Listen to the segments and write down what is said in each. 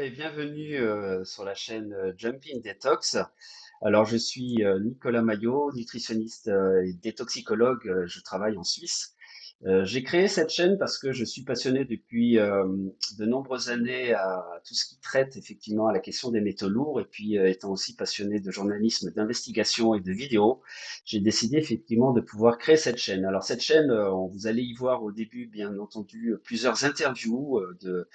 et bienvenue sur la chaîne Jumping Detox. Alors, je suis Nicolas Maillot, nutritionniste et détoxicologue. Je travaille en Suisse. J'ai créé cette chaîne parce que je suis passionné depuis de nombreuses années à tout ce qui traite effectivement à la question des métaux lourds et puis étant aussi passionné de journalisme, d'investigation et de vidéo, j'ai décidé effectivement de pouvoir créer cette chaîne. Alors cette chaîne, vous allez y voir au début bien entendu plusieurs interviews de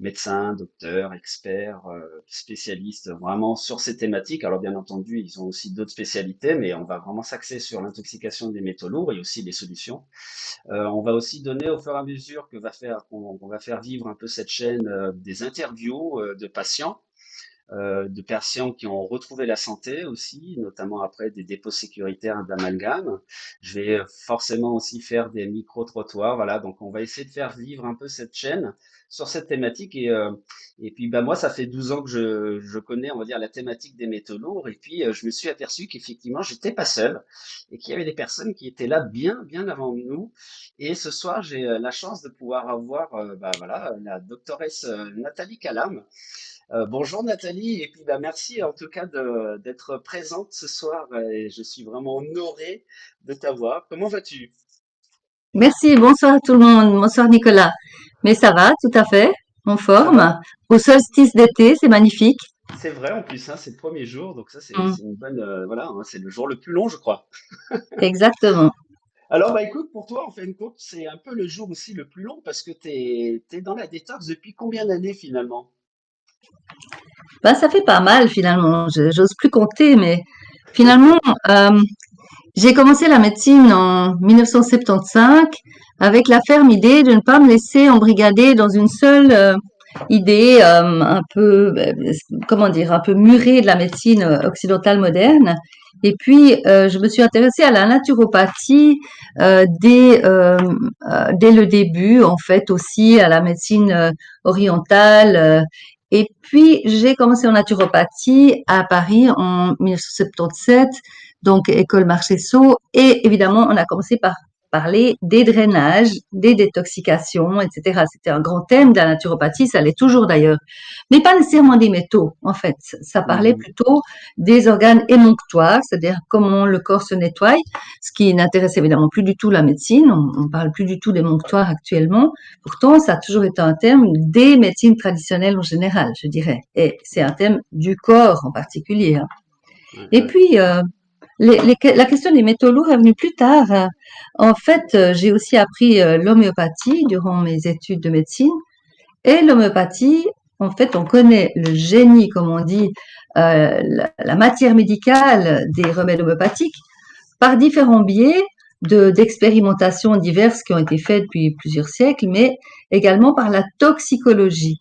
médecins, docteurs, experts, spécialistes vraiment sur ces thématiques. Alors bien entendu, ils ont aussi d'autres spécialités, mais on va vraiment s'axer sur l'intoxication des métaux lourds et aussi les solutions. On va aussi donner au fur et à mesure qu'on va faire vivre un peu cette chaîne des interviews de patients qui ont retrouvé la santé aussi, notamment après des dépôts sécuritaires d'amalgame. Je vais forcément aussi faire des micro-trottoirs, voilà. Donc on va essayer de faire vivre un peu cette chaîne sur cette thématique et puis bah moi ça fait 12 ans que je connais on va dire la thématique des métaux lourds et puis je me suis aperçu qu'effectivement j'étais pas seul et qu'il y avait des personnes qui étaient là bien avant nous et ce soir j'ai la chance de pouvoir avoir bah voilà la doctoresse Nathalie Calam. Bonjour Nathalie, et puis bah, merci en tout cas d'être présente ce soir et je suis vraiment honoré de t'avoir. Comment vas-tu? Merci, bonsoir à tout le monde. Bonsoir Nicolas. Mais ça va, tout à fait, en Ça va? forme. Au solstice d'été, c'est magnifique. C'est vrai en plus, hein, c'est le premier jour, donc ça c'est Mm, c'est une bonne voilà, hein, c'est le jour le plus long je crois. exactement. Alors bah écoute, pour toi en fin de compte, c'est un peu le jour aussi le plus long parce que t'es dans la détox depuis combien d'années finalement? Ben, ça fait pas mal finalement. J'ose plus compter, mais finalement, euh, j'ai commencé la médecine en 1975 avec la ferme idée de ne pas me laisser embrigader dans une seule idée un peu, comment dire, un peu murée de la médecine occidentale moderne. Et puis, je me suis intéressée à la naturopathie dès le début, en fait, aussi à la médecine orientale. Et puis, j'ai commencé en naturopathie à Paris en 1977, donc école Marchesso. Et évidemment, on a commencé par parler des drainages, des détoxications, etc. C'était un grand thème de la naturopathie, ça l'est toujours d'ailleurs. Mais pas nécessairement des métaux, en fait. Ça parlait Mhm. plutôt des organes émonctoires, c'est-à-dire comment le corps se nettoie, ce qui n'intéresse évidemment plus du tout la médecine. On parle plus du tout d'émonctoires actuellement. Pourtant, ça a toujours été un thème des médecines traditionnelles en général, je dirais. Et c'est un thème du corps en particulier, hein. Ouais, Et ouais. puis, la question des métaux lourds est venue plus tard. En fait, j'ai aussi appris l'homéopathie durant mes études de médecine. Et l'homéopathie, en fait, on connaît le génie, comme on dit, la matière médicale des remèdes homéopathiques par différents biais d'expérimentations diverses qui ont été faites depuis plusieurs siècles, mais également par la toxicologie.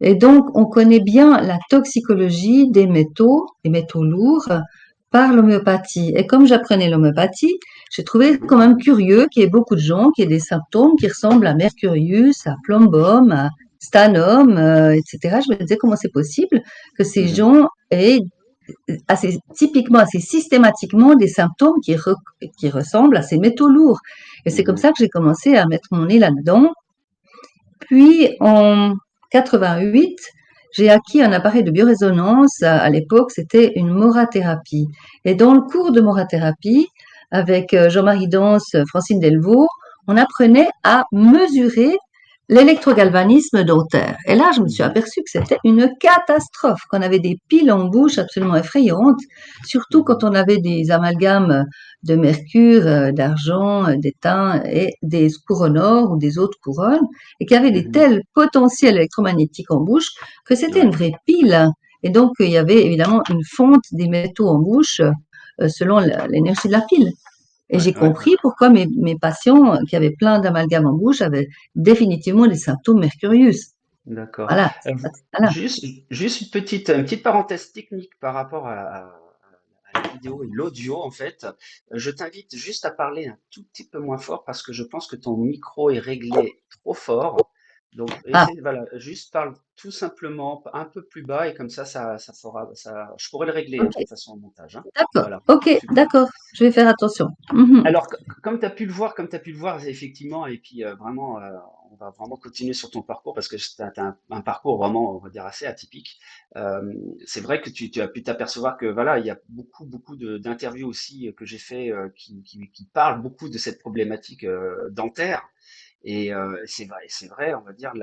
Et donc, on connaît bien la toxicologie des métaux lourds, par l'homéopathie. Et comme j'apprenais l'homéopathie, j'ai trouvé Mhm. quand même curieux qu'il y ait beaucoup de gens qui aient des symptômes qui ressemblent à Mercurius, à Plumbum, à Stanum, etc. Je me disais comment c'est possible que ces Mhm. gens aient assez typiquement, assez systématiquement des symptômes qui ressemblent à ces métaux lourds. Et c'est comme Mhm. ça que j'ai commencé à mettre mon nez là-dedans. Puis en 88, j'ai acquis un appareil de biorésonance. À l'époque, c'était une morathérapie. Et dans le cours de morathérapie, avec Jean-Marie Dance, Francine Delvaux, on apprenait à mesurer l'électrogalvanisme dentaire. Et là, je me suis Mhm. aperçue que c'était une catastrophe, qu'on avait des piles en bouche absolument effrayantes, surtout quand Mhm. on avait des amalgames de mercure, d'argent, d'étain et des couronnes or ou des autres couronnes, et qu'il y avait des Mhm. tels potentiels électromagnétiques en bouche que c'était une Ouais. vraie pile. Et donc, il y avait évidemment une fonte des métaux en bouche selon l'énergie de la pile. Et Ouais, j'ai ouais, ouais. compris pourquoi mes patients qui avaient plein d'amalgames en bouche avaient définitivement des symptômes mercurius. D'accord. Voilà. Euh, Voilà. juste une petite parenthèse technique par rapport à la vidéo et l'audio, en fait. Je t'invite juste à parler un tout petit peu moins fort parce que je pense que ton micro est réglé trop fort. Donc, Ah, essaie, voilà, juste parle tout simplement un peu plus bas et comme ça fera, je pourrais le régler, hein, de ok, toute façon, au montage, hein. d'accord, Voilà, ok, super. d'accord, je vais faire attention. Mhm, Alors, comme tu as pu le voir, effectivement, et puis vraiment, on va vraiment continuer sur ton parcours parce que tu as un parcours vraiment, on va dire, assez atypique. Euh, c'est vrai que tu as pu t'apercevoir que voilà, il y a beaucoup d'interviews aussi que j'ai fait qui parlent beaucoup de cette problématique dentaire. Et c'est vrai, on va dire,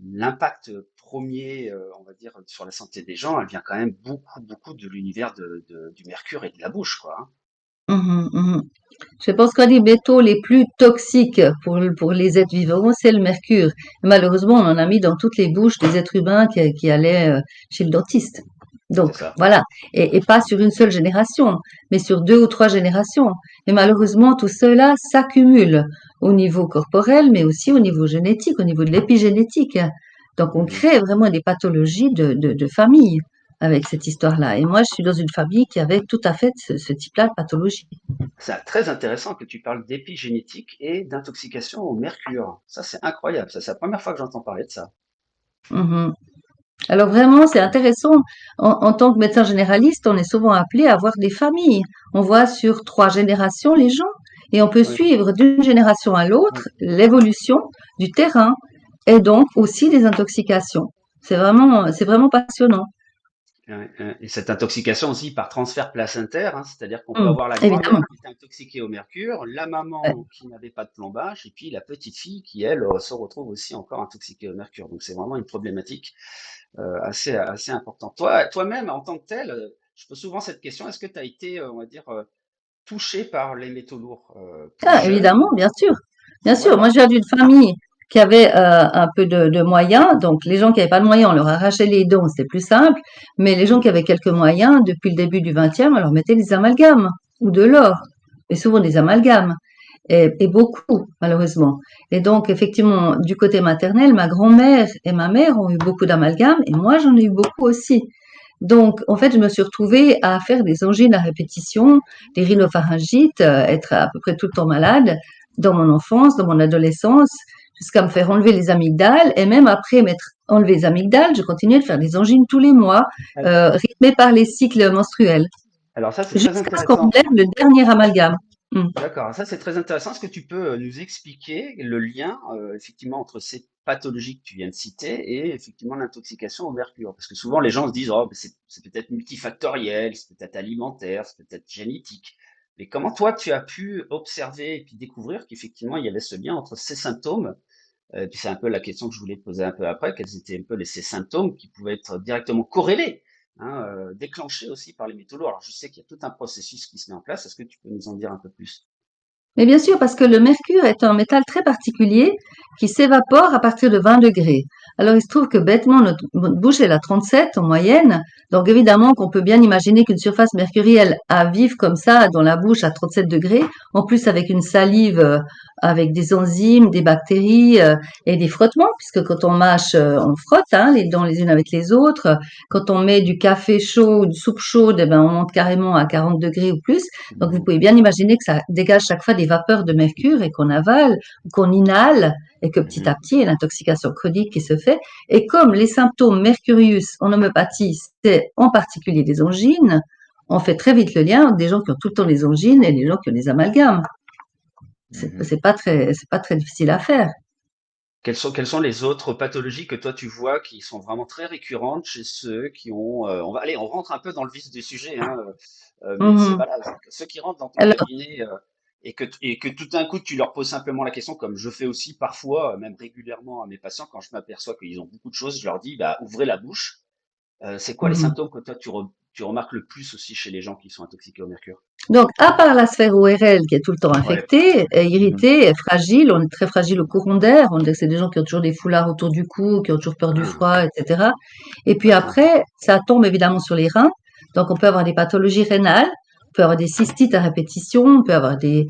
l'impact premier, on va dire, sur la santé des gens, elle vient quand même beaucoup de l'univers du mercure et de la bouche, quoi, hein. mhm, mhm. Je pense qu'un des métaux les plus toxiques pour les êtres vivants, c'est le mercure. Malheureusement, on en a mis dans toutes les bouches des êtres humains qui allaient chez le dentiste. C'est Donc, ça. voilà. Et pas sur une seule génération, mais sur deux ou trois générations. Et Ouais. malheureusement, tout cela s'accumule au niveau corporel, mais aussi au niveau génétique, au niveau de l'épigénétique. Donc, on Mhm. crée vraiment des pathologies de famille avec cette histoire-là. Et moi, je suis dans une famille qui avait tout à fait ce type-là de pathologie. C'est très intéressant que tu parles d'épigénétique et d'intoxication au mercure. Ça, c'est incroyable. Ça, c'est la première fois que j'entends parler de ça. Mhm. Alors vraiment, c'est intéressant. En tant que médecin généraliste, on est souvent appelé à voir des familles. On voit sur trois générations les gens et on peut Oui, suivre d'une génération à oui. l'autre l'évolution du terrain et donc aussi des intoxications. C'est vraiment passionnant. Et cette intoxication aussi par transfert placentaire, hein, c'est-à-dire qu'on peut avoir la Évidemment. grand-mère qui était intoxiquée au mercure, la Ouais. maman qui n'avait pas de plombage, et puis la petite fille qui, elle, se retrouve aussi encore intoxiquée au mercure. Donc c'est vraiment une problématique assez importante. Toi-même, en tant que tel, je pose souvent cette question, est-ce que tu as été, on va dire, touché par les métaux lourds plus Ah, jeune évidemment, ou... bien sûr. Bien sûr. Ouais. Moi, je viens d'une famille qui avait un peu de moyens. Donc, les gens qui n'avaient pas de moyens, on leur arrachait les dents, c'était plus simple. Mais les gens qui Mhm. avaient quelques moyens, depuis le début du 20e, on leur mettait des amalgames ou de l'or. Et souvent des amalgames. Et beaucoup, malheureusement. Et donc, effectivement, du côté maternel, ma grand-mère et ma mère ont eu beaucoup d'amalgames et moi, j'en ai eu beaucoup aussi. Donc, en fait, je me suis retrouvée à faire des angines à répétition, des rhinopharyngites, être à peu près tout le temps malade dans mon enfance, dans mon adolescence, jusqu'à me faire enlever les amygdales. Et même après m'être enlevé les amygdales, je continuais de faire des angines tous les mois, Al- rythmées par les cycles menstruels, Alors ça, c'est très jusqu'à ce qu'on intéressant. enlève le dernier amalgame. Hmm. D'accord, ça c'est très intéressant. Est-ce que tu peux nous expliquer le lien effectivement entre ces pathologies que tu viens de citer et effectivement l'intoxication au mercure? Parce que souvent les gens se disent, oh, ben, c'est peut-être multifactoriel, c'est peut-être alimentaire, c'est peut-être génétique. Mais comment toi tu as pu observer et puis découvrir qu'effectivement il y avait ce lien entre ces symptômes, puis c'est un peu la question que je voulais te poser un peu après, quels étaient un peu ces symptômes qui pouvaient être directement corrélés, hein, déclenchés aussi par les métaux lourds. Alors je sais qu'il y a tout un processus qui se met en place. Est-ce que tu peux nous en dire un peu plus? Mais bien sûr, parce que le mercure est un métal très particulier qui s'évapore à partir de 20 degrés. Alors, il se trouve que bêtement, notre bouche est à 37 en moyenne. Donc, évidemment qu'on peut bien imaginer qu'une surface mercurielle à vivre comme ça dans la bouche à 37 degrés, en plus avec une salive, avec des enzymes, des bactéries et des frottements, puisque quand on mâche, on frotte hein, les dents les unes avec les autres. Quand on met du café chaud ou de soupe chaude, eh ben, on monte carrément à 40 degrés ou plus. Donc, vous Mhm. pouvez bien imaginer que ça dégage chaque fois des vapeurs de mercure et qu'on avale ou qu'on inhale et que petit à Mhm. petit, il y a l'intoxication chronique qui se fait. Et comme les symptômes mercurius en homéopathie, c'est en particulier des angines, on fait très vite le lien entre des gens qui ont tout le temps les angines et les gens qui ont des amalgames. Mhm. C'est pas très difficile à faire. Quelles sont les autres pathologies que toi tu vois qui sont vraiment très récurrentes chez ceux qui ont, on va aller, on rentre un peu dans le vif du sujet, hein, mais c'est Mhm. voilà, ceux qui rentrent dans ton Alors, cabinet et que tout d'un coup tu leur poses simplement la question, comme je fais aussi parfois, même régulièrement à mes patients, quand je m'aperçois qu'ils ont beaucoup de choses, je leur dis, bah, ouvrez la bouche. C'est quoi les mhm. symptômes que toi tu remarques le plus aussi chez les gens qui sont intoxiqués au mercure? Donc, à part la sphère ORL qui est tout le temps Ouais. infectée, est Mhm. irritée, est fragile, on est très fragile au courant d'air, c'est des gens qui ont toujours des foulards autour du cou, qui ont toujours peur du Ah, froid, etc. Et puis d'accord. après, ça tombe évidemment sur les reins. Donc, on peut avoir des pathologies rénales, on peut avoir des cystites à répétition, on peut avoir des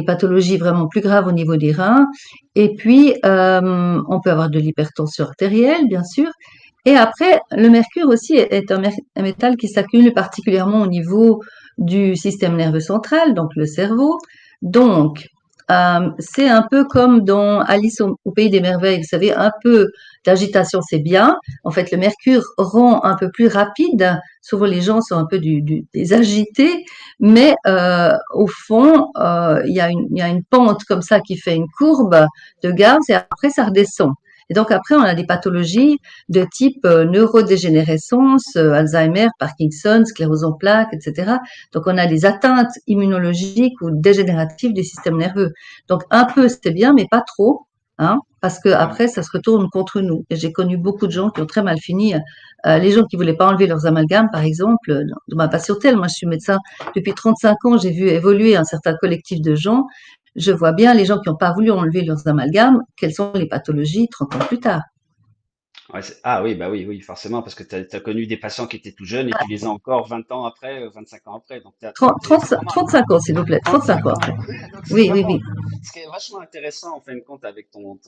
pathologies vraiment plus graves au niveau des reins. Et puis, on peut avoir de l'hypertension artérielle, bien sûr. Et après, le mercure aussi est un métal qui s'accumule particulièrement au niveau du système nerveux central, donc le cerveau. Donc, c'est un peu comme dans Alice au pays des merveilles. Vous savez, un peu d'agitation, c'est bien. En fait, le mercure rend un peu plus rapide. Souvent, les gens sont un peu des agités, mais au fond, il y a une pente comme ça qui fait une courbe de gaz et après, ça redescend. Et donc après, on a des pathologies de type neurodégénérescence, Alzheimer, Parkinson, sclérose en plaques, etc. Donc on a des atteintes immunologiques ou dégénératives du système nerveux. Donc un peu c'est bien, mais pas trop, hein, parce que Ouais, après ça se retourne contre nous. Et j'ai connu beaucoup de gens qui ont très mal fini. Les gens qui voulaient pas enlever leurs amalgames, par exemple, dans ma patientèle, moi je suis médecin depuis 35 ans, j'ai vu évoluer un certain collectif de gens. Je vois bien les gens qui n'ont pas voulu enlever leurs amalgames, quelles sont les pathologies 30 ans plus tard. ouais, ah oui, bah oui, oui, forcément, parce que tu as connu des patients qui étaient tout jeunes et tu les as encore 20 ans après, 25 ans après. Donc, c'est vraiment 35 ans, s'il vous plaît, 35 35 ans. ans. Donc, c'est Oui, oui, vraiment oui. ce qui est vachement intéressant en fin de compte avec ton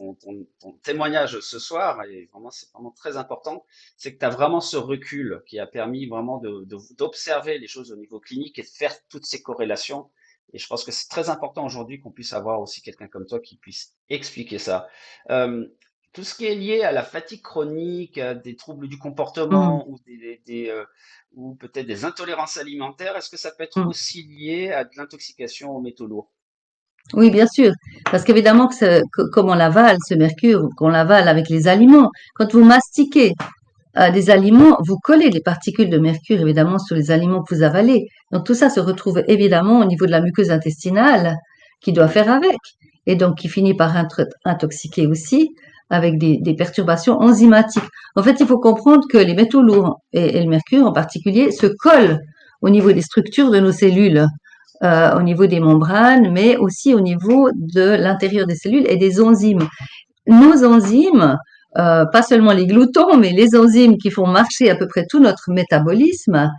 témoignage ce soir, et vraiment, c'est vraiment très important, c'est que tu as vraiment ce recul qui a permis vraiment d'observer les choses au niveau clinique et de faire toutes ces corrélations. Et je pense que c'est très important aujourd'hui qu'on puisse avoir aussi quelqu'un comme toi qui puisse expliquer ça. Euh, Tout ce qui est lié à la fatigue chronique, à des troubles du Mm, comportement ou peut-être des intolérances alimentaires, est-ce que ça peut être mm. aussi lié à de l'intoxication aux métaux lourds? Oui, bien sûr. Parce qu'évidemment, comme on l'avale, ce mercure, qu'on l'avale avec les aliments, quand vous mastiquez des aliments, vous collez des particules de mercure, évidemment, sur les aliments que vous avalez. Donc, tout ça se retrouve évidemment au niveau de la muqueuse intestinale qui doit Oui. faire avec. Et donc, qui finit par intoxiquer aussi avec des perturbations enzymatiques. En fait, il faut comprendre que les métaux lourds et le mercure en particulier se collent au niveau des structures de nos cellules, au niveau des membranes, mais aussi au niveau de l'intérieur des cellules et des enzymes. Nos enzymes, pas seulement les gloutons, mais les enzymes qui font marcher à peu près tout notre métabolisme,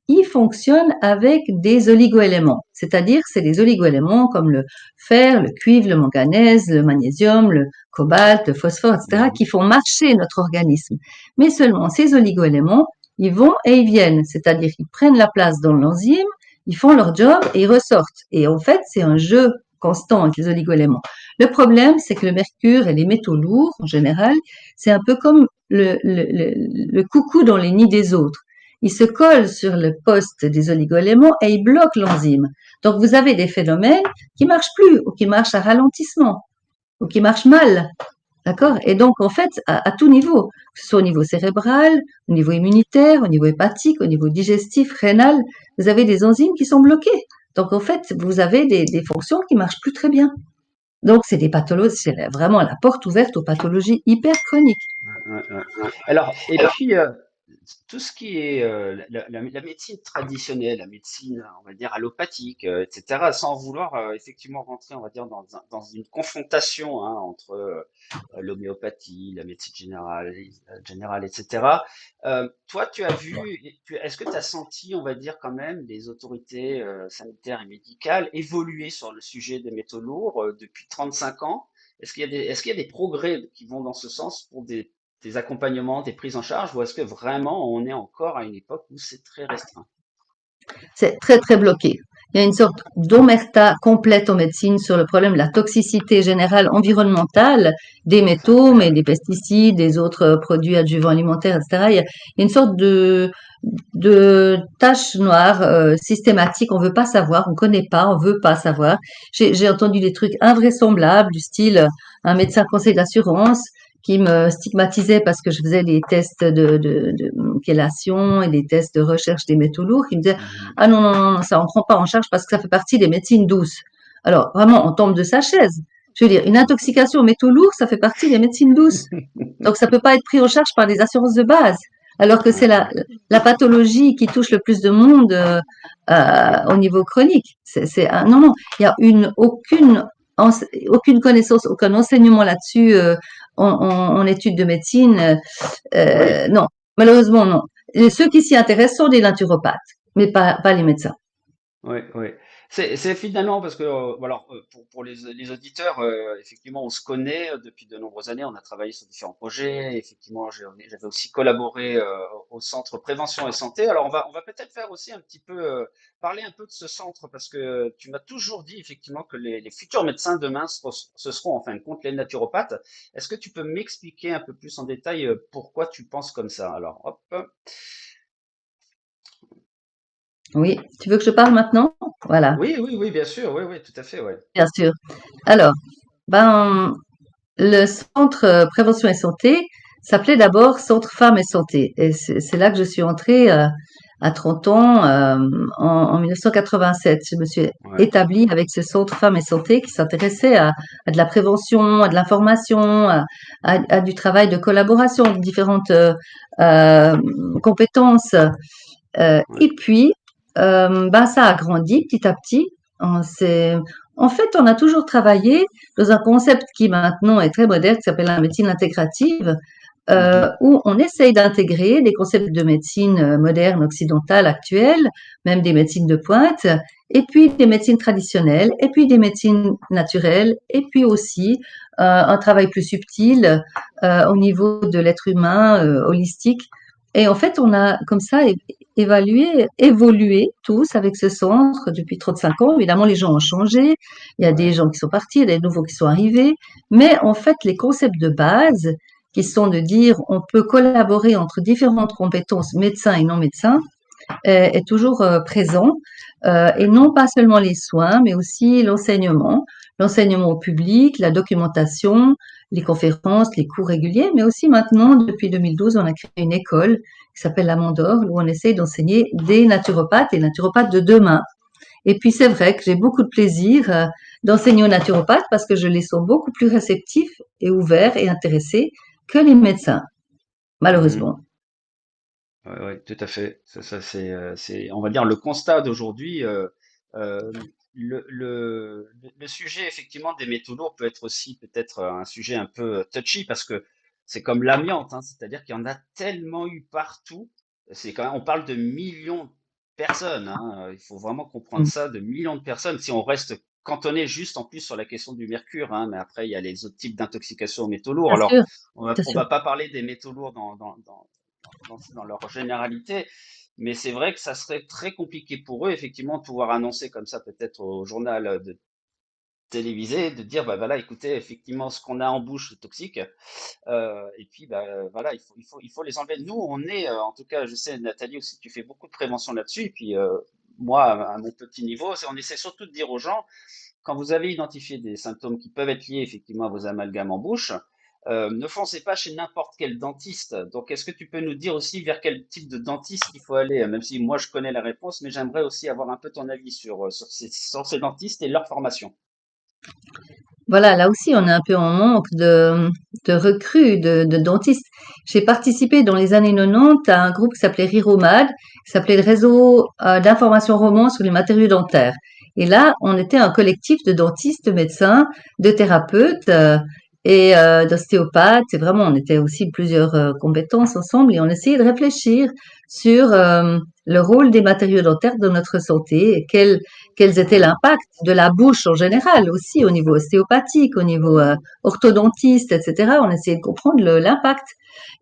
ils fonctionnent avec des oligoéléments. C'est-à-dire, c'est des oligoéléments comme le fer, le cuivre, le manganèse, le magnésium, le cobalt, le phosphore, etc., Mhm. qui font marcher notre organisme. Mais seulement ces oligoéléments, ils vont et ils viennent. C'est-à-dire, ils prennent la place dans l'enzyme, ils font leur job et ils ressortent. Et en fait, c'est un jeu constant avec les oligoéléments. Le problème, c'est que le mercure et les métaux lourds, en général, c'est un peu comme le coucou dans les nids des autres. Il se colle sur le poste des oligoéléments et il bloque l'enzyme. Donc vous avez des phénomènes qui marchent plus ou qui marchent à ralentissement ou qui marchent mal. D'accord. Et donc, en fait, à tout niveau, que ce soit au niveau cérébral, au niveau immunitaire, au niveau hépatique, au niveau digestif, rénal, vous avez des enzymes qui sont bloquées. Donc, en fait, vous avez des fonctions qui marchent plus très bien. Donc, c'est des pathologies, c'est vraiment la porte ouverte aux pathologies hyper chroniques. Ouais, ouais. Alors, et puis, tout ce qui est la médecine traditionnelle, la médecine, on va dire, allopathique, etc., sans vouloir effectivement rentrer, on va dire, dans une confrontation hein, entre l'homéopathie, la médecine générale, etc. Toi, tu as vu, est-ce que tu as senti, on va dire, quand même, les autorités sanitaires et médicales évoluer sur le sujet des métaux lourds depuis 35 ans? Est-ce qu'il y a des progrès qui vont dans ce sens pour des accompagnements, des prises en charge, ou est-ce que vraiment on est encore à une époque où c'est très restreint? C'est très, très bloqué. Il y a une sorte d'omerta complète en médecine sur le problème de la toxicité générale environnementale des C'est métaux, mais incroyable. des pesticides, des autres produits adjuvants alimentaires, etc. Il y a une sorte de tache noire systématique. On veut pas savoir, on connaît pas, on veut pas savoir. J'ai entendu des trucs invraisemblables du style un médecin conseil d'assurance qui me stigmatisait parce que je faisais des tests de chélation et des tests de recherche des métaux lourds, qui me disait Mhm. ah non, non, non, ça on prend pas en charge parce que ça fait partie des médecines douces. Alors vraiment, on tombe de sa chaise. Je veux dire, une intoxication aux métaux lourds, ça fait partie des médecines douces. Donc ça peut pas être pris en charge par des assurances de base. Alors que c'est Ouais, ouais. la pathologie qui touche le plus de monde au niveau chronique. Non, non, il y a aucune connaissance, aucun enseignement là-dessus en études de médecine. Oui, Non, malheureusement non. Et ceux qui s'y intéressent sont des naturopathes, mais pas les médecins. oui, oui. C'est finalement parce que, alors, pour les auditeurs, effectivement, on se connaît depuis de nombreuses années. On a travaillé sur différents projets. Effectivement, j'avais aussi collaboré au centre prévention et santé. Alors, on va peut-être faire aussi un petit peu, parler un peu de ce centre parce que tu m'as toujours dit effectivement que les futurs médecins demain, ce seront en fin de compte les naturopathes. Est-ce que tu peux m'expliquer un peu plus en détail pourquoi tu penses comme ça? Alors, hop. Oui, tu veux que je parle maintenant? Voilà, Oui, oui, oui, bien sûr. Oui, oui, tout à fait, ouais. bien sûr. Alors, ben, le centre prévention et santé s'appelait d'abord Centre Femmes et Santé. Et c'est là que je suis entrée à 30 ans en 1987. Je me suis Ouais, établie avec ce Centre Femmes et Santé qui s'intéressait à de la prévention, à de l'information, à du travail de collaboration, de différentes euh, compétences. ouais. Et puis, ben, ça a grandi petit à petit. On s'est- En fait, on a toujours travaillé dans un concept qui maintenant est très moderne, qui s'appelle la médecine intégrative, Mhm. où on essaye d'intégrer des concepts de médecine moderne, occidentale, actuelle, même des médecines de pointe, et puis des médecines traditionnelles, et puis des médecines naturelles, et puis aussi un travail plus subtil au niveau de l'être humain, holistique. Et en fait, on a comme ça évalué, évolué tous avec ce centre depuis 35 ans. Évidemment, les gens ont changé. Il y a des Ouais. gens qui sont partis, il y a des nouveaux qui sont arrivés. Mais en fait, les concepts de base, qui sont de dire on peut collaborer entre différentes compétences, médecins et non médecins, est toujours présent. Et non D'accord. pas seulement les soins, mais aussi l'enseignement au public, la documentation, les conférences, les cours réguliers, mais aussi maintenant, depuis 2012, on a créé une école qui s'appelle la Mandorle, où on essaye d'enseigner des naturopathes et naturopathes de demain. Et puis c'est vrai que j'ai beaucoup de plaisir d'enseigner aux naturopathes parce que je les sens beaucoup plus réceptifs et ouverts et intéressés que les médecins, Mhm. malheureusement. Ouais, ouais, tout à fait. Ça, on va dire, le constat d'aujourd'hui. Euh, le sujet, effectivement, des métaux lourds peut être aussi peut-être un sujet un peu touchy parce que c'est comme l'amiante, hein, c'est-à-dire qu'il y en a tellement eu partout. C'est quand même, on parle de millions de personnes, hein, il faut vraiment comprendre Mm. ça, de millions de personnes. Si on reste cantonné juste en plus sur la question du mercure, hein, mais après, il y a les autres types d'intoxication aux métaux lourds. Bien Alors, sûr, bien on sûr. va pas parler des métaux lourds dans leur généralité. Mais c'est vrai que ça serait très compliqué pour eux, effectivement, de pouvoir annoncer comme ça, peut-être au journal de télévisé, de dire, bah voilà, écoutez, effectivement, ce qu'on a en bouche, c'est toxique. Et puis, bah voilà, il faut les enlever. Nous, on est, en tout cas, je sais, Nathalie aussi, tu fais beaucoup de prévention là-dessus. Et puis, moi, à mon petit niveau, on essaie surtout de dire aux gens, quand vous avez identifié des symptômes qui peuvent être liés effectivement à vos amalgames en bouche, ne foncez pas chez n'importe quel dentiste. Donc, est-ce que tu peux nous dire aussi vers quel type de dentiste il faut aller? Même si moi je connais la réponse, mais j'aimerais aussi avoir un peu ton avis sur ces dentistes et leur formation. Voilà, là aussi, on est un peu en manque de recrues, de dentistes. J'ai participé dans les années 90 à un groupe qui s'appelait RIROMAD, qui s'appelait le Réseau d'information roman sur les matériaux dentaires. Et là, on était un collectif de dentistes, de médecins, de thérapeutes et d'ostéopathes. C'est vraiment, on était aussi plusieurs compétences ensemble et on essayait de réfléchir sur le rôle des matériaux dentaires dans notre santé et quels étaient Mhm. l'impact de la bouche en général aussi au niveau ostéopathique, au niveau orthodontiste, etc. On essayait de comprendre l'impact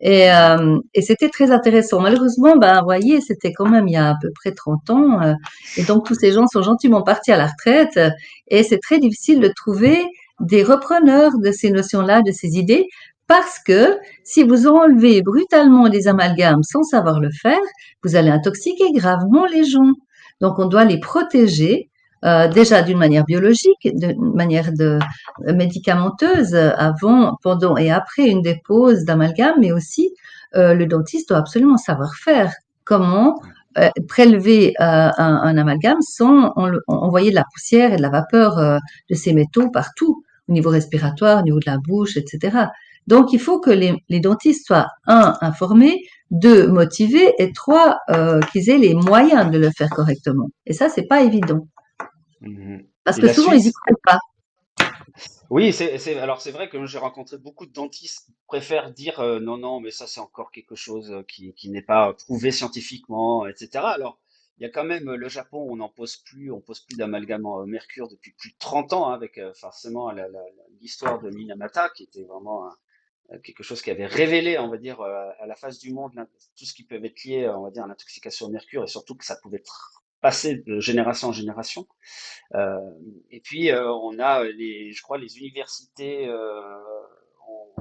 Mhm. et c'était très intéressant. Malheureusement, ben, vous voyez, c'était quand même il y a à peu près 30 ans et donc tous ces gens sont gentiment partis à la retraite et c'est très difficile de trouver des repreneurs de ces notions-là, de ces idées, parce que si vous enlevez brutalement des amalgames sans savoir le faire, vous allez intoxiquer gravement les gens. Donc on doit les protéger déjà d'une manière biologique, d'une manière médicamenteuse, avant, pendant et après une dépose d'amalgame, mais aussi le dentiste doit absolument savoir faire comment prélever un amalgame sans envoyer de la poussière et de la vapeur de ces métaux partout, au niveau respiratoire, au niveau de la bouche, etc. Donc il faut que les dentistes soient, un, informés, deux, motivés, et trois, qu'ils aient les moyens de le faire correctement. Et ça, c'est pas évident. Mhm. Parce Et que la souvent, ils y suite, croient pas. oui, alors c'est vrai que j'ai rencontré beaucoup de dentistes qui préfèrent dire non, non, mais ça c'est encore quelque chose qui n'est pas prouvé scientifiquement, etc. il y a quand même le Japon, on pose plus d'amalgame en mercure depuis plus de 30 ans, hein, avec forcément l'histoire de Minamata, qui était vraiment quelque chose qui avait révélé, on va dire, à la face du monde, tout ce qui peut être lié, on va dire, à l'intoxication au mercure, et surtout que ça pouvait passer de génération en génération. Euh, et puis on a je crois, les universités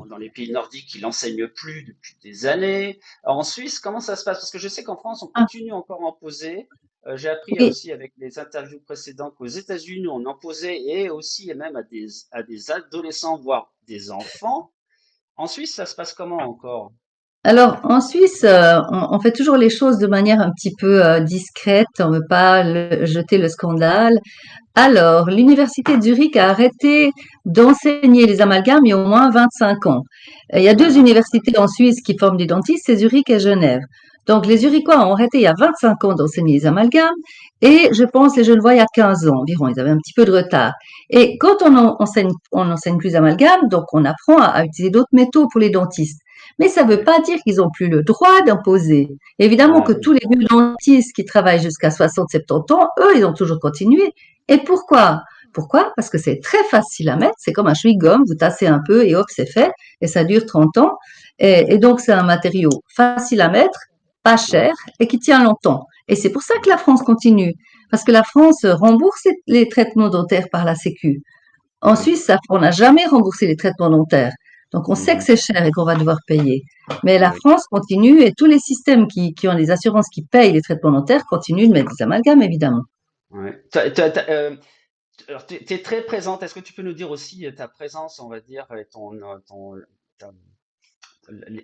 dans les pays nordiques qui l'enseignent plus depuis des années. Alors, en Suisse, comment ça se passe? Parce que je sais qu'en France, on Ah, continue encore à en poser. J'ai appris oui. aussi avec les interviews précédentes qu'aux États-Unis, on en posait et aussi et même à des adolescents, voire des enfants. En Suisse, ça se passe comment encore? Alors, en Suisse, on fait toujours les choses de manière un petit peu discrète. On ne veut pas jeter le scandale. Alors, l'université de Zurich a arrêté d'enseigner les amalgames il y a au moins 25 ans. Il y a deux Ah, universités en Suisse qui forment des dentistes, c'est Zurich et Genève. Donc, les Zurichois ont arrêté il y a 25 ans d'enseigner les amalgames et je pense les Genevois il y a 15 ans environ. Ils avaient un petit peu de retard. Et quand on enseigne plus amalgame, donc on apprend à utiliser d'autres métaux pour les dentistes. Mais ça ne veut ouais. pas dire qu'ils n'ont plus le droit d'imposer. Évidemment Ah que tous oui, les vieux dentistes qui travaillent jusqu'à 60-70 ans, eux, ils ont toujours continué. Et pourquoi? Pourquoi? Parce que c'est très facile à mettre, c'est comme un chewing-gum, vous tassez un peu et hop, c'est fait, et ça dure 30 ans. Et donc, c'est un matériau facile à mettre, pas ouais, cher et qui tient longtemps. Et c'est pour ça que la France continue, parce que la France rembourse les traitements dentaires par la Sécu. En ouais. Suisse, on n'a jamais remboursé les traitements dentaires. Donc, on sait que Mhm. c'est cher et qu'on va devoir payer. Mais la Oui. France continue et tous les systèmes qui ont des assurances qui payent les traitements dentaires continuent de mettre des amalgames, évidemment. Ouais. Alors, tu es très présente. Est-ce que tu peux nous dire aussi ta présence, on va dire, et ta-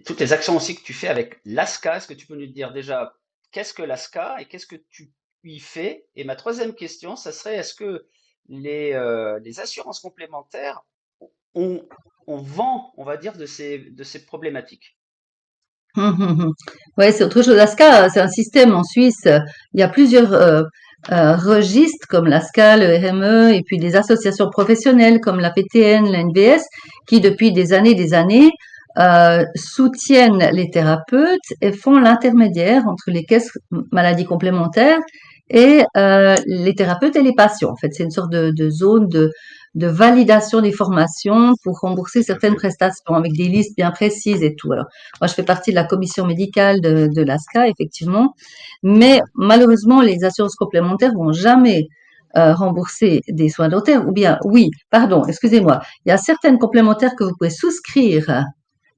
toutes les actions aussi que tu fais avec l'ASCA? Est-ce que tu peux nous dire déjà qu'est-ce que l'ASCA et qu'est-ce que tu y fais? Et ma troisième question, ça serait est-ce que les assurances complémentaires ont, on vend, on va dire, de ces problématiques? Ouais, c'est autre chose. L'ASCA, c'est un système en Suisse. Il y a plusieurs registres comme l'ASCA, le RME, et puis des associations professionnelles comme la PTN, la NVS, qui depuis des années, soutiennent les thérapeutes et font l'intermédiaire entre les caisses maladies complémentaires et les thérapeutes et les patients. En fait, c'est une sorte de zone de validation des formations pour rembourser Tout à certaines fait. prestations avec des listes bien précises et tout. Alors, moi, je fais partie de la commission médicale de l'ASCA, effectivement, mais Mhm. malheureusement, les assurances complémentaires vont jamais rembourser des soins dentaires, ou bien, oui, pardon, excusez-moi, il y a certaines complémentaires que vous pouvez souscrire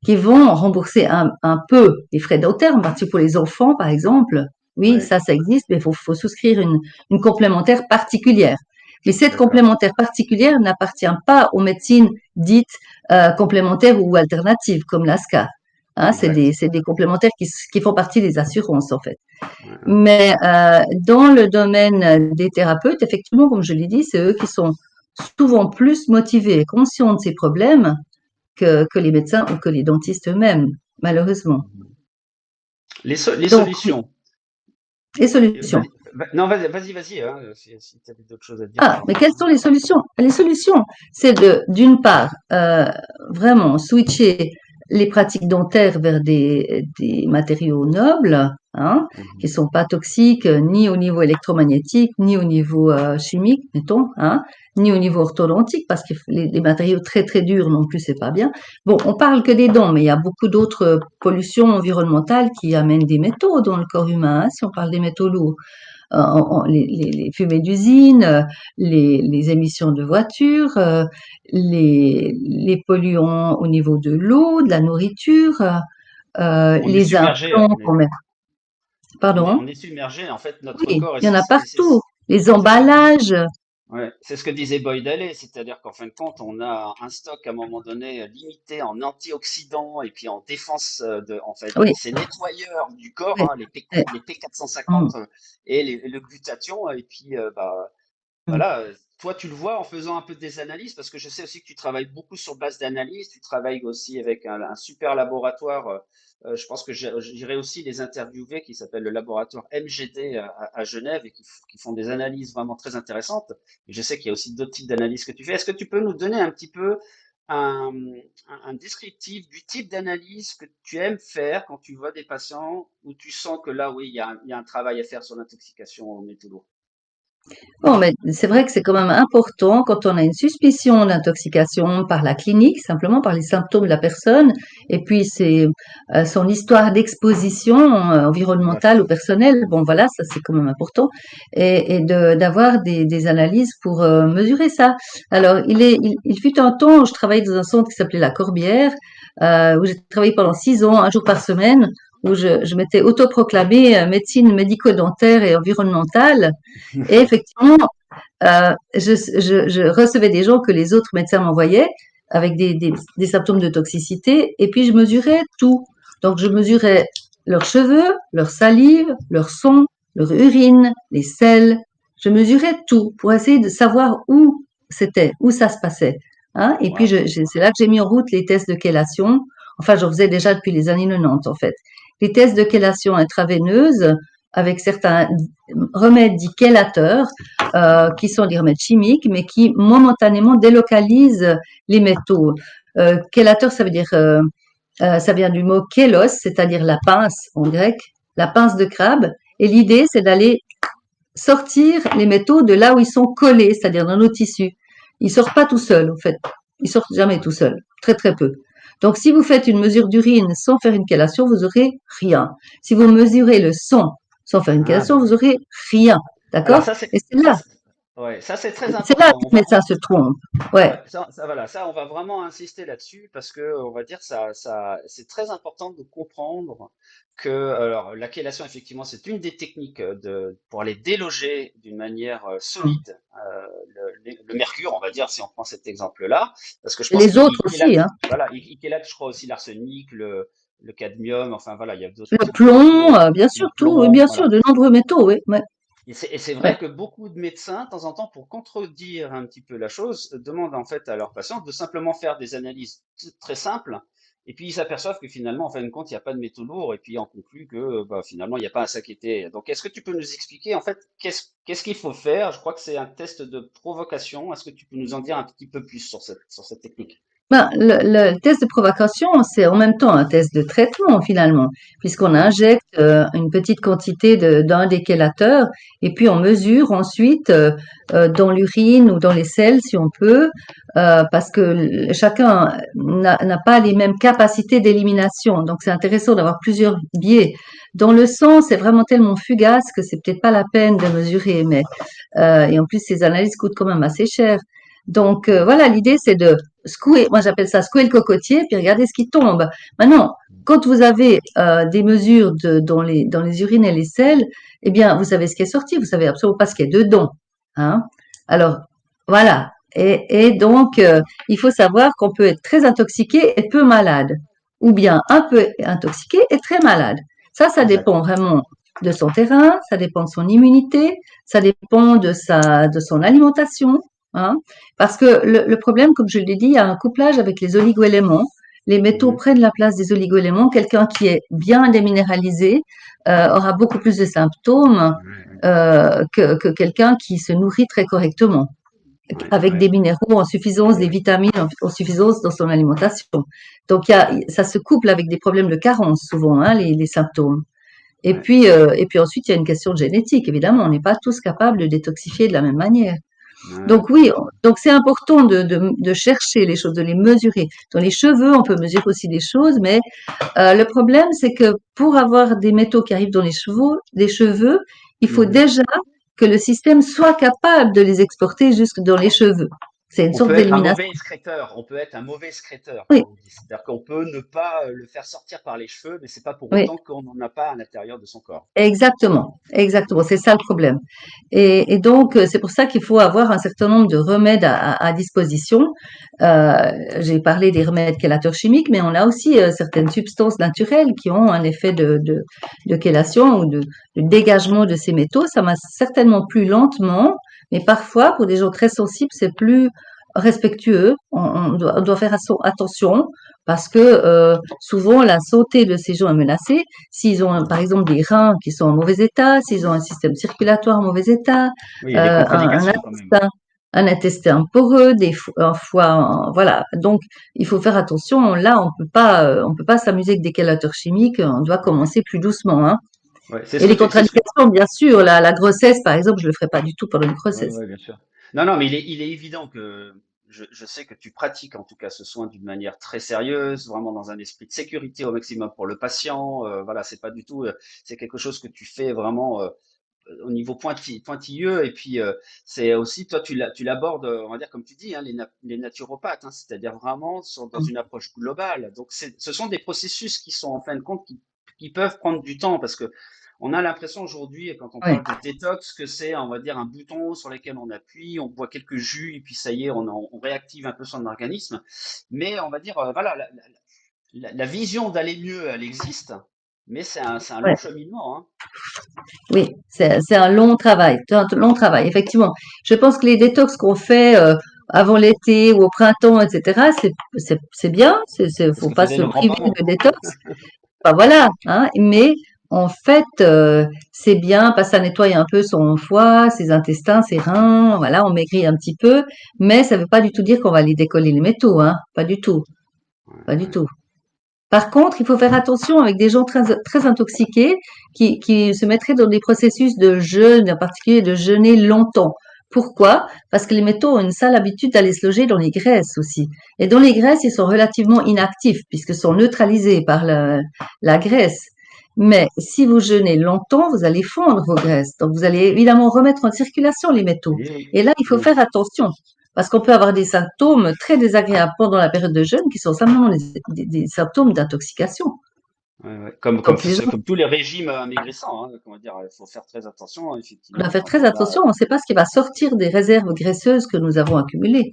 qui vont rembourser un peu les frais dentaires, en particulier pour les enfants, par exemple. Oui, Ouais, ça existe, mais faut souscrire une complémentaire particulière. Mais cette d'accord. complémentaire particulière n'appartient pas aux médecines dites complémentaires ou alternatives, comme l'ASCA. Hein, Exact. c'est des complémentaires qui font partie des assurances, en fait. Ouais, ouais. Mais dans le domaine des thérapeutes, effectivement, comme je l'ai dit, c'est eux qui sont souvent plus motivés et conscients de ces problèmes que les médecins ou que les dentistes eux-mêmes, malheureusement. Mhm. Les Donc, oui, solutions. les solutions. Non, vas-y, hein, si tu avais d'autres choses à dire, Ah, mais quelles pardon. sont les solutions? Les solutions, c'est d'une part, vraiment switcher les pratiques dentaires vers des matériaux nobles, hein, qui Mhm. sont pas toxiques ni au niveau électromagnétique, ni au niveau chimique, mettons, hein, ni au niveau orthodontique, parce que les matériaux très très durs non plus, c'est pas bien. Bon, on parle que des dents, mais il y a beaucoup d'autres pollutions environnementales qui amènent des métaux dans le corps humain, hein, si on parle des métaux lourds les fumées d'usine, les émissions de voitures, les polluants au niveau de l'eau, de la nourriture, On est les submergé, implants qu'on met. on Pardon? est submergé. En fait, notre Oui, corps, et il y en a partout. Les c'est ce que disait, emballages. ouais, c'est ce que disait Boyd Haley, c'est-à-dire qu'en fin de compte, on a un stock à un moment donné limité en antioxydants et puis en défense en fait, Oui, ces nettoyeurs du corps, oui. hein, oui. les Hum, P450 et le glutathion, et puis hum. voilà, toi tu le vois en faisant un peu des analyses, parce que je sais aussi que tu travailles beaucoup sur base d'analyse, tu travailles aussi avec un super laboratoire, je pense que j'irai aussi les interviewer, qui s'appelle le laboratoire MGD à Genève, et qui font des analyses vraiment très intéressantes. Et je sais qu'il y a aussi d'autres types d'analyses que tu fais. Est-ce que tu peux nous donner un petit peu un, un descriptif du type d'analyse que tu aimes faire quand tu vois des patients où tu sens que là, oui, il y a un travail à faire sur l'intoxication aux métaux lourds. Bon, mais c'est vrai que c'est quand même important quand on a une suspicion d'intoxication par la clinique, simplement par les symptômes de la personne, et puis c'est son histoire d'exposition Tout à environnementale fait. ou personnelle. Bon, voilà, ça c'est quand même important, et d'avoir des analyses pour mesurer ça. Alors, il fut un temps où je travaillais dans un centre qui s'appelait La Corbière, où j'ai travaillé pendant 6 ans, un jour par semaine, où je m'étais autoproclamée médecine médico-dentaire et environnementale. Et effectivement, je recevais des gens que les autres médecins m'envoyaient avec des symptômes de toxicité, et puis je mesurais tout. Donc je mesurais leurs cheveux, leur salive, leur sang, leur urine, les selles. Je mesurais tout pour essayer de savoir où c'était, où ça se passait. Hein. Et puis Wow. c'est là que j'ai mis en route les tests de chélation. Enfin, j'en faisais déjà depuis les années 90 en fait. Les tests de chélation intraveineuse avec certains remèdes dits chélateurs qui sont des remèdes chimiques, mais qui momentanément délocalisent les métaux. Chélateur, ça vient du mot kélos, c'est-à-dire la pince en grec, la pince de crabe. Et l'idée, c'est d'aller sortir les métaux de là où ils sont collés, c'est-à-dire dans nos tissus. Ils sortent pas tout seuls, en fait. Ils sortent jamais tout seuls, très très peu. Donc, si vous faites une mesure d'urine sans faire une chélation, vous aurez rien. Si vous mesurez le sang sans faire une Ah, chélation, vous d'accord. aurez rien. Alors D'accord? Et ouais, ça c'est très c'est là important. que les médecins se trompent. Ouais. Ouais, voilà, ça, on va vraiment insister là-dessus parce que on va dire c'est très important de comprendre que, alors, la chélation, effectivement, c'est une des techniques pour aller déloger d'une manière solide le mercure, on va dire, si on prend cet exemple-là, parce que je Et pense les qu'il autres il aussi, chélate, hein. voilà, il chélate, je crois aussi l'arsenic, le cadmium, enfin voilà, il y a d'autres Le types de plomb, métaux, bien le sûr, tout, oui, plomb, bien sûr, voilà. de nombreux métaux, oui. Ouais, Et c'est vrai ouais. que beaucoup de médecins, de temps en temps, pour contredire un petit peu la chose, demandent en fait à leurs patients de simplement faire des analyses très simples, et puis ils s'aperçoivent que finalement, en fin de compte, il n'y a pas de métaux lourds, et puis on conclut que bah, finalement, il n'y a pas à s'inquiéter. Donc, est-ce que tu peux nous expliquer en fait qu'est-ce qu'il faut faire? Je crois que c'est un test de provocation. Est-ce que tu peux nous en dire un petit peu plus sur sur cette technique? Ben, le test de provocation, c'est en même temps un test de traitement finalement, puisqu'on Mhm. injecte une petite quantité d'un des chélateurs et puis on mesure ensuite dans l'urine ou dans les selles si on peut, parce que chacun n'a pas les mêmes capacités d'élimination. Donc c'est intéressant d'avoir plusieurs biais. Dans le sang, c'est vraiment tellement fugace que c'est peut-être pas la peine de mesurer, mais et en plus ces analyses coûtent quand même assez cher. Donc voilà, l'idée c'est de secouer, moi j'appelle ça secouer le cocotier, puis regarder ce qui tombe. Maintenant, quand vous avez des mesures dans les urines et les selles, eh bien, vous savez ce qui est sorti, vous savez absolument pas ce qui est dedans. Hein. Alors, voilà. Et donc, il faut savoir qu'on peut être très intoxiqué et peu malade, ou bien un peu intoxiqué et très malade. Ça dépend D'accord. vraiment de son terrain, ça dépend de son immunité, ça dépend de son alimentation. Hein. Parce que le problème, comme je l'ai dit, il y a un couplage avec les oligoéléments. Les métaux Mhm. prennent la place des oligoéléments. Quelqu'un qui est bien déminéralisé aura beaucoup plus de symptômes Ouais, ouais, que quelqu'un qui se nourrit très correctement, ouais, avec des ouais. minéraux en suffisance, des vitamines en suffisance dans son alimentation. Donc, ça se couple avec des problèmes de carence souvent, hein, les symptômes. Ouais. Et puis ensuite, il y a une question de génétique, évidemment. On n'est pas tous capables de détoxifier de la même manière. Ouais, Donc oui, donc c'est important de chercher les choses, de les mesurer. Dans les cheveux, on peut mesurer aussi des choses, mais le problème, c'est que pour avoir des métaux qui arrivent dans les cheveux, il faut mhm. déjà que le système soit capable de les exporter jusque dans les cheveux. C'est une On sorte peut être un d'élimination. mauvais excréteur, on peut être un mauvais excréteur, Oui, comme on dit. C'est-à-dire qu'on peut ne pas le faire sortir par les cheveux, mais c'est pas pour oui. autant qu'on n'en a pas à l'intérieur de son corps. Exactement, exactement, c'est ça le problème. Et donc, c'est pour ça qu'il faut avoir un certain nombre de remèdes à disposition. J'ai parlé des remèdes chélateurs chimiques, mais on a aussi certaines substances naturelles qui ont un effet de chélation ou de dégagement de ces métaux. Ça va certainement plus lentement, mais parfois, pour des gens très sensibles, c'est plus respectueux. On doit faire attention parce que souvent, la santé de ces gens est menacée. S'ils ont, par exemple, des reins qui sont en mauvais état, s'ils ont un système circulatoire en mauvais état, Oui, il y a des un contre-indications quand même. intestin. un intestin poreux, un foie, voilà. Donc, il faut faire attention. Là, on peut pas s'amuser avec des chélateurs chimiques. On doit Ouais, commencer plus doucement, hein. ouais. Et les C'est ce que contre-indications, bien sûr, la grossesse, par exemple, je le ferai pas du tout pendant une Ouais, grossesse. ouais, bien sûr. Non, non, mais il est évident que je sais que tu pratiques en tout cas ce soin d'une manière très sérieuse, vraiment dans un esprit de sécurité au maximum pour le patient. Voilà, c'est pas du tout, c'est quelque chose que tu fais vraiment au niveau pointilleux. Et puis c'est aussi, toi, tu l'abordes, on va dire comme tu dis, hein, les naturopathes, hein, c'est-à-dire vraiment dans une approche globale. Donc ce sont des processus qui sont en fin de compte qui peuvent prendre du temps parce que on a l'impression aujourd'hui, quand on Ouais. parle de détox, que c'est, on va dire, un bouton sur lequel on appuie, on boit quelques jus et puis ça y est, on réactive un peu son organisme. Mais on va dire, voilà, la vision d'aller mieux, elle existe, mais c'est un long Ouais. cheminement, hein. Oui, c'est un long travail, c'est un long travail, effectivement. Je pense que les détox qu'on fait avant l'été ou au printemps, etc., c'est bien, C'est ce faut que pas faisaient se nos priver grands-parents. de détox. Enfin, voilà, hein. Mais en fait, c'est bien parce que ça nettoie un peu son foie, ses intestins, ses reins, voilà, on maigrit un petit peu, mais ça veut pas du tout dire qu'on va aller décoller les métaux, hein, pas du tout, Ouais, pas du ouais. tout. Par contre, il faut faire attention avec des gens très intoxiqués qui se mettraient dans des processus de jeûne, en particulier de jeûner longtemps. Pourquoi? Parce que les métaux ont une sale habitude d'aller se loger dans les graisses aussi. Et dans les graisses, ils sont relativement inactifs puisqu'ils sont neutralisés par la graisse. Mais si vous jeûnez longtemps, vous allez fondre vos graisses. Donc, vous allez évidemment remettre en circulation les métaux. Eh oui, Et là, il faut oui. faire attention. Parce qu'on peut avoir des symptômes très désagréables pendant la période de jeûne qui sont simplement des symptômes d'intoxication. Ouais, ouais. Donc les gens, Comme tous les régimes amaigrissants, hein, comment dire, il faut faire très attention, on doit effectivement, faire quand très on a. attention, on ne sait pas ce qui va sortir des réserves graisseuses que nous avons accumulées.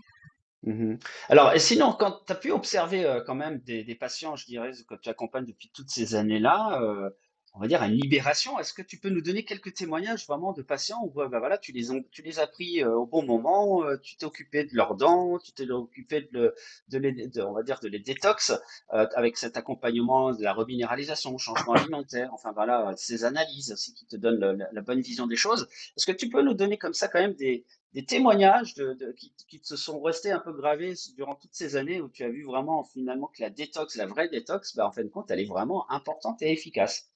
Mhm. Alors, et sinon, quand tu as pu observer quand même des patients, je dirais, que tu accompagnes depuis toutes ces années-là, on va dire une libération, est-ce que tu peux nous donner quelques témoignages vraiment de patients où bah, voilà, tu les as pris au bon moment, tu t'es occupé de leurs dents, tu t'es occupé on va dire de les détox avec cet accompagnement de la reminéralisation, changement alimentaire, enfin voilà, ces analyses aussi qui te donnent la bonne vision des choses. Est-ce que tu peux nous donner comme ça quand même des témoignages qui te sont restés un peu gravés durant toutes ces années où tu as vu vraiment finalement que la détox, la vraie détox, bah, en fin de compte, elle est vraiment importante et efficace.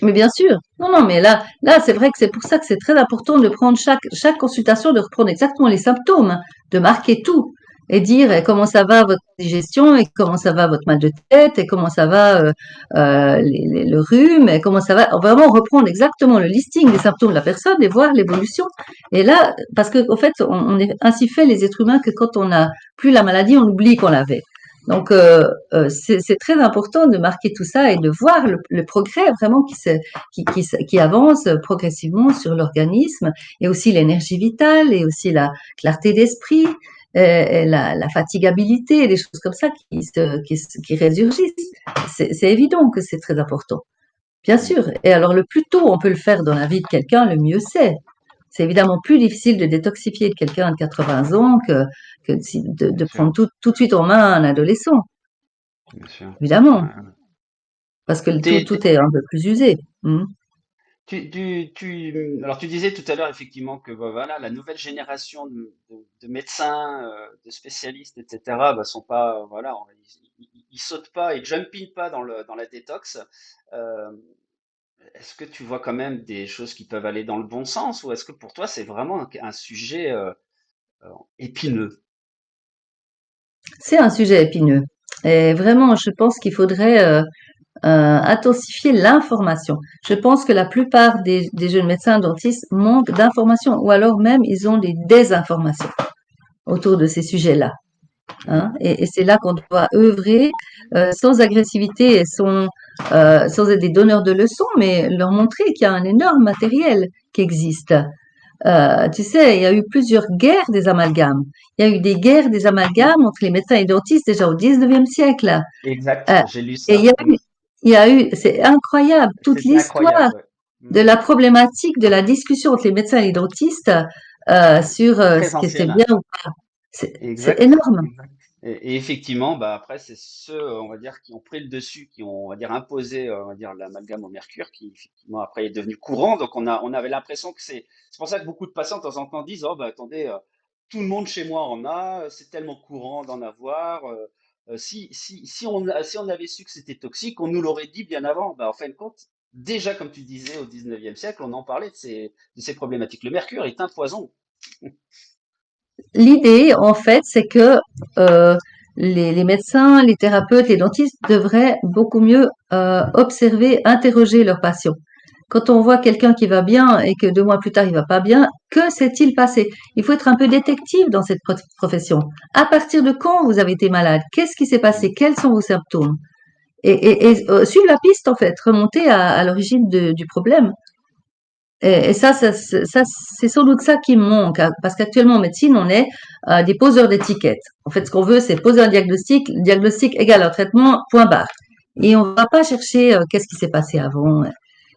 Mais bien sûr, non, non, mais là, c'est vrai que c'est pour ça que c'est très important de prendre chaque consultation, de reprendre exactement les symptômes, hein, de marquer tout et dire comment ça va votre digestion et comment ça va votre mal de tête et comment ça va le rhume et comment ça va. Vraiment reprendre exactement le listing des symptômes de la personne et voir l'évolution. Et là, parce que en fait, on est ainsi fait les êtres humains que quand on n'a plus la maladie, on oublie qu'on l'avait. Donc, c'est très important de marquer tout ça et de voir le progrès vraiment qui avance progressivement sur l'organisme et aussi l'énergie vitale et aussi la clarté d'esprit et la fatigabilité, des choses comme ça qui résurgissent. C'est évident que c'est très important, bien sûr. Mhm. Et alors, le plus tôt on peut le faire dans la vie de quelqu'un, le mieux c'est. C'est évidemment plus difficile de détoxifier de quelqu'un de 80 ans Bien de sûr, prendre tout de suite en main un adolescent, bien sûr. Ouais, évidemment, ouais. parce que T'es- tout t'es- est un peu plus usé. alors tu disais tout à l'heure effectivement que bah, voilà, la nouvelle génération de médecins, de spécialistes, etc., bah, sont pas, voilà, ils sautent pas et jumping pas dans la détox. Euh, Est-ce que tu vois quand même des choses qui peuvent aller dans le bon sens ou est-ce que pour toi c'est vraiment un sujet euh, épineux? C'est un sujet épineux. Et vraiment, je pense qu'il faudrait intensifier l'information. Je pense que la plupart des jeunes médecins dentistes manquent d'informations ou alors même ils ont des désinformations autour de ces sujets-là, hein. Mhm. Et c'est là qu'on doit œuvrer sans agressivité et sans être des donneurs de leçons, mais leur montrer qu'il y a un énorme matériel qui existe. Tu sais, il y a eu plusieurs guerres des amalgames. Il y a eu des guerres des amalgames entre les médecins et dentistes déjà au 19e siècle. Exact, Euh, j'ai lu et ça. Mm. c'est incroyable, toute C'était l'histoire incroyable, ouais. de Mm. la problématique de la discussion entre les médecins et les dentistes sur ce Très qui était ancienne. bien ou pas. C'est Exact, énorme. exact. Et effectivement, bah après, c'est ceux, on va dire, qui ont pris le dessus, qui ont, on va dire, imposé, on va dire, l'amalgame au mercure, qui effectivement après est devenu courant. Donc on avait l'impression que c'est pour ça que beaucoup de patients de temps en temps disent, oh bah attendez. tout le monde chez moi en a, c'est tellement courant d'en avoir. Si on avait su que c'était toxique, on nous l'aurait dit bien avant. Bah, en fin de compte, déjà, comme tu disais, au 19e siècle, on en parlait de ces problématiques. Le mercure est un poison. L'idée, en fait, c'est que euh, les médecins, les thérapeutes, les dentistes devraient beaucoup mieux observer, interroger leurs patients. Quand on voit quelqu'un qui va bien et que 2 mois plus tard il va pas bien, que s'est-il passé? Il faut être un peu détective dans cette profession. À partir de quand vous avez été malade? Qu'est-ce qui s'est Mm. passé? Quels sont vos symptômes? Suivre la piste, en fait, remonter à l'origine du problème. Et ça, c'est sans doute ça qui me manque, hein, parce qu'actuellement en médecine, on est des poseurs d'étiquettes. En fait, ce qu'on veut, c'est poser un diagnostic, diagnostic égale un traitement, point barre. Et on va pas chercher qu'est-ce qui s'est passé avant,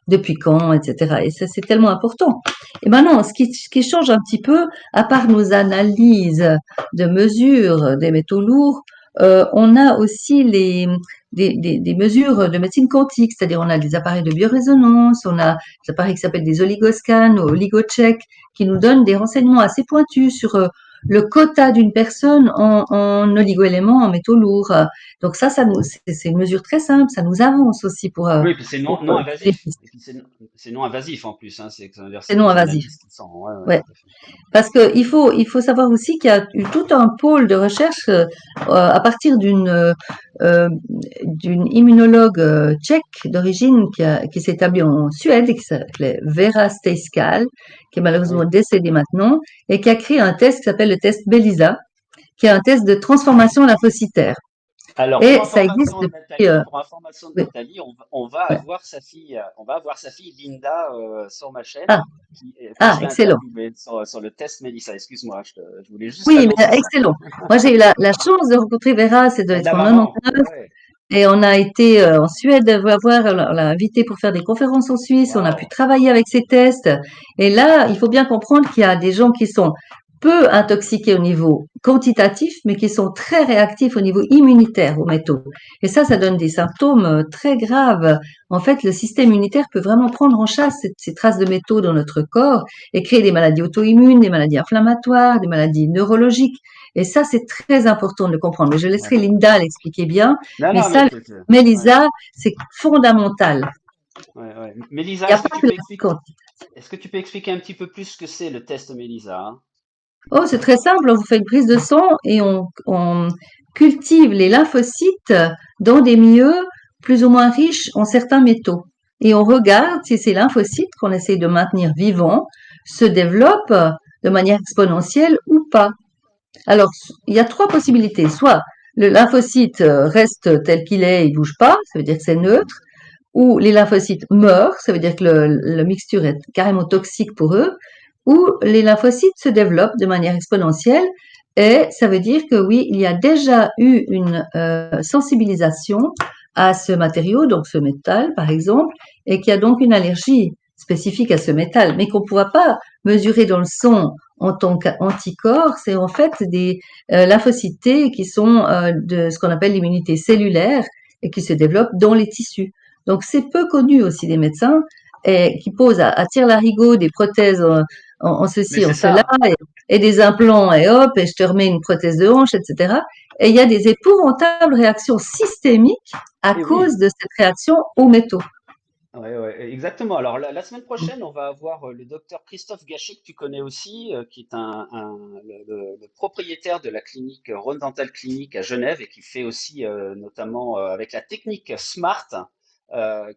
depuis quand, etc. Et ça, c'est tellement important. Et maintenant, ce qui change un petit peu, à part nos analyses de mesures des métaux lourds, on a aussi des mesures de médecine quantique, c'est-à-dire on a des appareils de biorésonance, on a des appareils qui s'appellent des oligoscans ou oligochecks, qui nous donnent des renseignements assez pointus sur le quota d'une personne en oligoéléments, en métaux lourds. Donc c'est une mesure très simple, ça nous avance aussi Oui, puis c'est pour, non les invasif. pistes. Et puis c'est non invasif en plus, hein. Ça veut dire C'est c'est non des invasif. analyses qui sont. Ouais, ouais, Ouais. tout à fait. Parce qu'il faut savoir aussi qu'il y a eu tout un pôle de recherche à partir euh, d'une immunologue tchèque d'origine qui s'est établie en Suède et qui s'appelait Vera Stejskal, qui est malheureusement Oui. décédée maintenant, et qui a créé un test qui s'appelle le test BELISA, qui est un test de transformation lymphocytaire. Alors, Et ça existe depuis. Pour information de Oui, Nathalie, on va ouais. avoir on va avoir sa fille Linda sur ma Ah, chaîne, que je vais excellent. interviewer sur le test Mélissa. Excuse-moi, je voulais juste Oui, mais annoncer ça. excellent. Moi, j'ai eu la chance de rencontrer Vera, c'est Elle d'être a en maman, 99. ouais, Et on a été en Suède voir, on l'a invité pour faire des conférences en Suisse, on a pu waouh, travailler avec ses tests. Et là, il faut bien comprendre qu'il y a des gens qui sont peu intoxiqués au niveau quantitatif, mais qui sont très réactifs au niveau immunitaire aux métaux. Et ça donne des symptômes très graves. En fait, le système immunitaire peut vraiment prendre en chasse ces traces de métaux dans notre corps et créer des maladies auto-immunes, des maladies inflammatoires, des maladies neurologiques. Et ça, c'est très important de le comprendre. Mais je ouais. laisserai Linda l'expliquer bien. Non, Mais non, mais ça, ouais, Mélisa, c'est fondamental. ouais, ouais. Il Mélissa, n'y a pas que la quantité. est-ce que tu peux expliquer un petit peu plus ce que c'est le test Mélissa, hein? Oh, c'est très simple. On vous fait une prise de sang et on cultive les lymphocytes dans des milieux plus ou moins riches en certains métaux. Et on regarde si ces lymphocytes qu'on essaie de maintenir vivants se développent de manière exponentielle ou pas. Alors, il y a 3 possibilités. Soit le lymphocyte reste tel qu'il est, il bouge pas, ça veut dire que c'est Mhm. neutre. Ou les lymphocytes meurent, ça veut dire que la mixture est carrément toxique pour eux, ou les lymphocytes se développent de manière exponentielle, et ça veut dire que oui, il y a déjà eu une sensibilisation à ce matériau, donc ce métal par exemple, et qu'il y a donc une allergie spécifique à ce métal, mais qu'on ne pourra pas mesurer dans le sang en tant qu'anticorps, c'est en fait des lymphocytes qui sont de ce qu'on appelle l'immunité cellulaire et qui se développent dans les tissus. Donc c'est peu connu aussi des médecins et qui posent à tire-larigot des prothèses en Mais ceci, en c'est cela, ça. et des implants, et hop, et je te remets une prothèse de hanche, etc. Et il y a des épouvantables réactions systémiques à Et cause oui. de cette réaction aux métaux. Ouais, ouais, exactement. Alors la semaine prochaine, on va avoir le docteur Christophe Gachet que tu connais aussi, qui est le propriétaire de la clinique Rhône Dental Clinique à Genève et qui fait aussi notamment avec la technique SMART,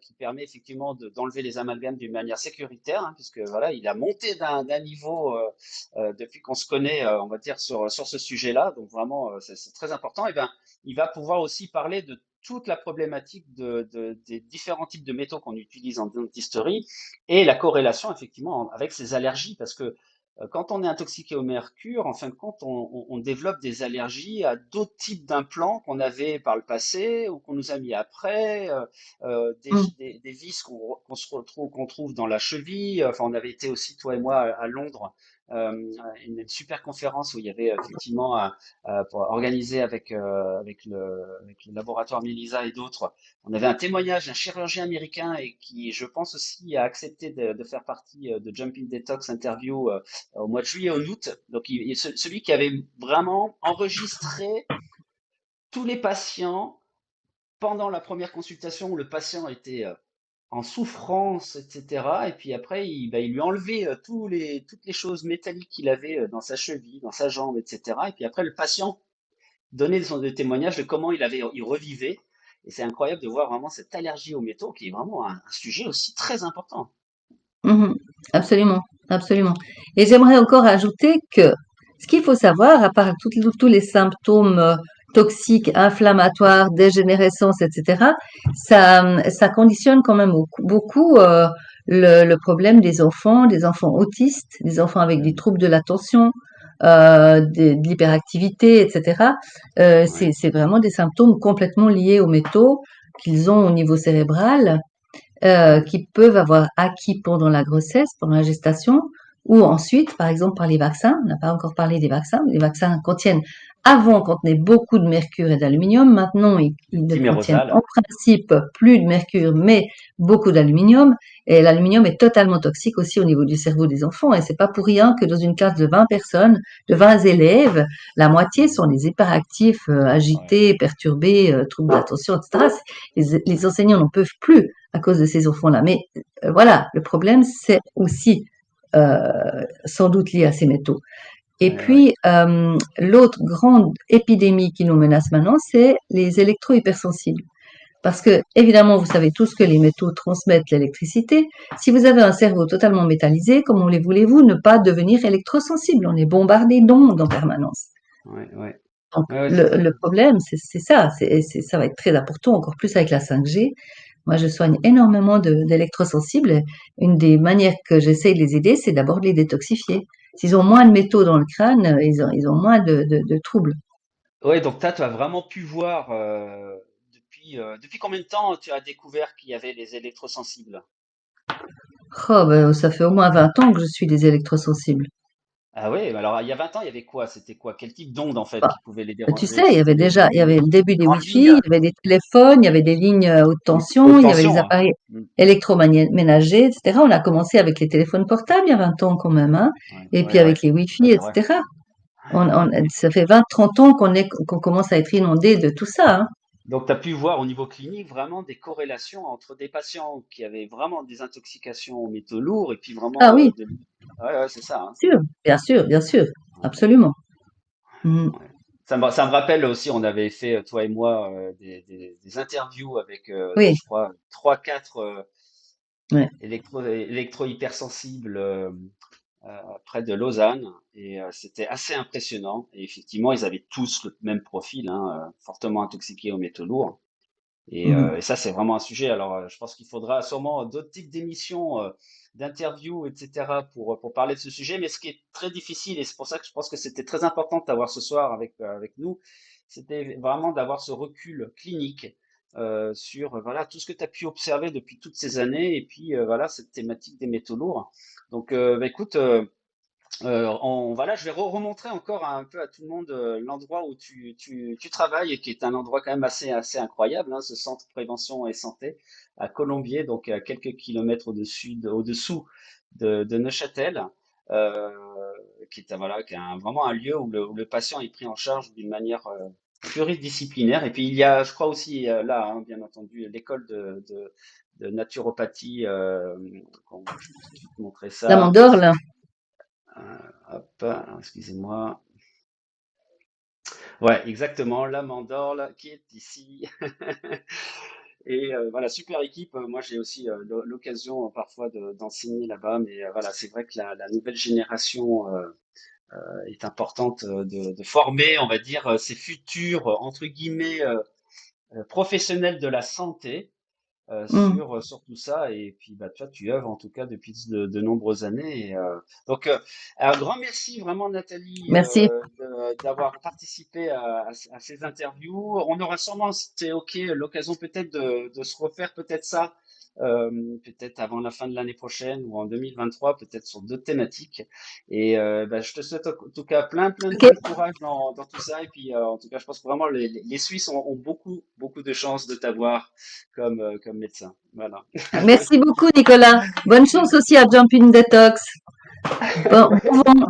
qui permet effectivement d'enlever les amalgames d'une manière sécuritaire, hein, puisque voilà, il a monté d'un niveau depuis qu'on se connaît, on va dire sur ce sujet-là. Donc vraiment, c'est très important. Et ben, il va pouvoir aussi parler de toute la problématique des différents types de métaux qu'on utilise en dentisterie et la corrélation effectivement avec ces allergies, parce que quand on est intoxiqué au mercure, en fin de compte, on développe des allergies à d'autres types d'implants qu'on avait par le passé ou qu'on nous a mis après, Mm. des vis qu'on trouve dans la cheville. Enfin, on avait été aussi, toi et moi, à Londres une super conférence où il y avait effectivement pour organiser avec le laboratoire Melissa et d'autres. On avait un témoignage d'un chirurgien américain et qui, je pense aussi, a accepté de faire partie de Jumping Detox Interview au mois de juillet ou août. Donc, celui qui avait vraiment enregistré tous les patients pendant la première consultation où le patient était en souffrance, etc. Et puis après, il lui enlevait toutes les choses métalliques qu'il avait dans sa cheville, dans sa jambe, etc. Et puis après, le patient donnait son témoignage de comment il revivait. Et c'est incroyable de voir vraiment cette allergie aux métaux qui est vraiment un sujet aussi très important. Mhm. Absolument, absolument. Et j'aimerais encore ajouter que ce qu'il faut savoir, à part tous les symptômes toxiques, inflammatoires, dégénérescence, etc., ça conditionne quand même beaucoup, le problème des enfants autistes, des enfants avec des troubles de l'attention, de l'hyperactivité, etc. Ouais, C'est vraiment des symptômes complètement liés aux métaux qu'ils ont au niveau cérébral qui peuvent avoir acquis pendant la grossesse, pendant la gestation, ou ensuite, par exemple, par les vaccins. On n'a pas encore parlé des vaccins. Les vaccins contiennent, avant, contenaient beaucoup de mercure et d'aluminium. Maintenant, ils ne contiennent en dimérosal. principe plus de mercure, mais beaucoup d'aluminium. Et l'aluminium est totalement toxique aussi au niveau du cerveau des enfants. Et c'est pas pour rien que dans une classe de 20 personnes, de 20 élèves, la moitié sont des hyperactifs, Ouais, agités, perturbés, troubles d'attention, etc. Les enseignants n'en peuvent plus à cause de ces enfants-là. Mais voilà, le problème, c'est aussi sans doute lié à ces métaux. Et ouais, ouais. puis, l'autre grande épidémie qui nous menace maintenant, c'est les électro-hypersensibles. Parce que, évidemment, vous savez tous que les métaux transmettent l'électricité. Si vous avez un cerveau totalement métallisé, comment voulez-vous ne pas devenir électrosensible? On est bombardé d'ondes en permanence. Ouais, ouais. Donc, Ouais, ouais, c'est ça. le problème, c'est ça. Ça va être très important, encore plus avec la 5G. Moi, je soigne énormément d'électrosensibles. Une des manières que j'essaie de les aider, c'est d'abord de les détoxifier. S'ils ont moins de métaux dans le crâne, ils ont moins de troubles. Ouais, donc tu as vraiment pu voir depuis combien de temps tu as découvert qu'il y avait les électrosensibles? Oh, ben, ça fait au moins 20 ans que je suis des électrosensibles. Ah ouais, mais alors il y a 20 ans, il y avait quoi? C'était quoi? Quel type d'onde en fait Bah, qui pouvait les tu déranger? sais, C'était il y avait le début les des grandes Wi-Fi, lignes il y avait des téléphones, il y avait des lignes haute tension, haute il y avait les tension, hein. appareils Mm. électroménagers, etc. On a commencé avec les téléphones portables il y a 20 ans quand même, hein. Ouais, Et puis ouais, ouais. avec les Ouais, Wi-Fi, c'est vrai. etc. Ça fait 20-30 ans qu'on commence à être inondé de tout ça, hein. Donc tu as pu voir au niveau clinique vraiment des corrélations entre des patients qui avaient vraiment des intoxications aux métaux lourds et puis Ah vraiment oui, Ouais, ouais, c'est ça, hein. bien sûr, Ouais, absolument. Mhm. ouais. Ça me rappelle aussi, on avait fait, toi et moi, des interviews avec, Oui, je crois, trois, quatre ouais. électro-hypersensibles près de Lausanne. Et c'était assez impressionnant. Et effectivement, ils avaient tous le même profil, hein, fortement intoxiqués aux métaux lourds. Mhm. Et ça, c'est vraiment un sujet. Alors, je pense qu'il faudra sûrement d'autres types d'émissions, d'interviews, etc., pour parler de ce sujet. Mais ce qui est très difficile, et c'est pour ça que je pense que c'était très important de t'avoir ce soir avec nous, c'était vraiment d'avoir ce recul clinique sur voilà, tout ce que tu as pu observer depuis toutes ces années, et puis voilà, cette thématique des métaux lourds. Donc, bah, écoute, voilà, je vais remontrer encore un peu à tout le monde l'endroit où tu travailles et qui est un endroit quand même assez incroyable, hein, ce centre prévention et santé à Colombier, donc à quelques kilomètres au-dessous de Neuchâtel, euh, qui est, voilà, qui est vraiment un lieu où le patient est pris en charge d'une manière pluridisciplinaire. Et puis il y a, je crois aussi là, hein, bien entendu, l'école de naturopathie, je peux tout de suite montrer La ça. mandorle. Hop, alors, excusez-moi. Ouais, exactement, la Mandorle qui est ici. Et voilà, super équipe. Moi, j'ai aussi l'occasion parfois d'enseigner là-bas, mais voilà, c'est vrai que la nouvelle génération est importante de former, on va dire, ces futurs, entre guillemets, professionnels de la santé Mhm. sur tout ça. Et puis, bah, toi, tu œuvres en tout cas depuis de nombreuses années. Donc, un grand merci vraiment, Nathalie, Merci. d'avoir participé à ces interviews. On aura sûrement, si c'était OK, l'occasion peut-être de se refaire peut-être ça peut-être avant la fin de l'année prochaine ou en 2023, peut-être sur d'autres thématiques. Et bah, je te souhaite en tout cas Ok, plein de courage dans tout ça. Et puis, en tout cas, je pense que vraiment les Suisses ont beaucoup de chances de t'avoir comme médecin. Voilà. merci beaucoup Nicolas. Bonne chance aussi à Jumping Detox. Bon, bon vent.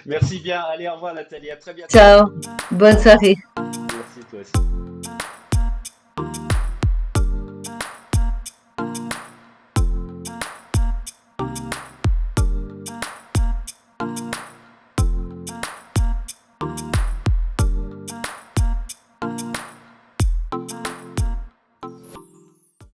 Merci bien. Allez, au revoir Nathalie. À très bientôt. Ciao. Bonne soirée. Merci toi aussi.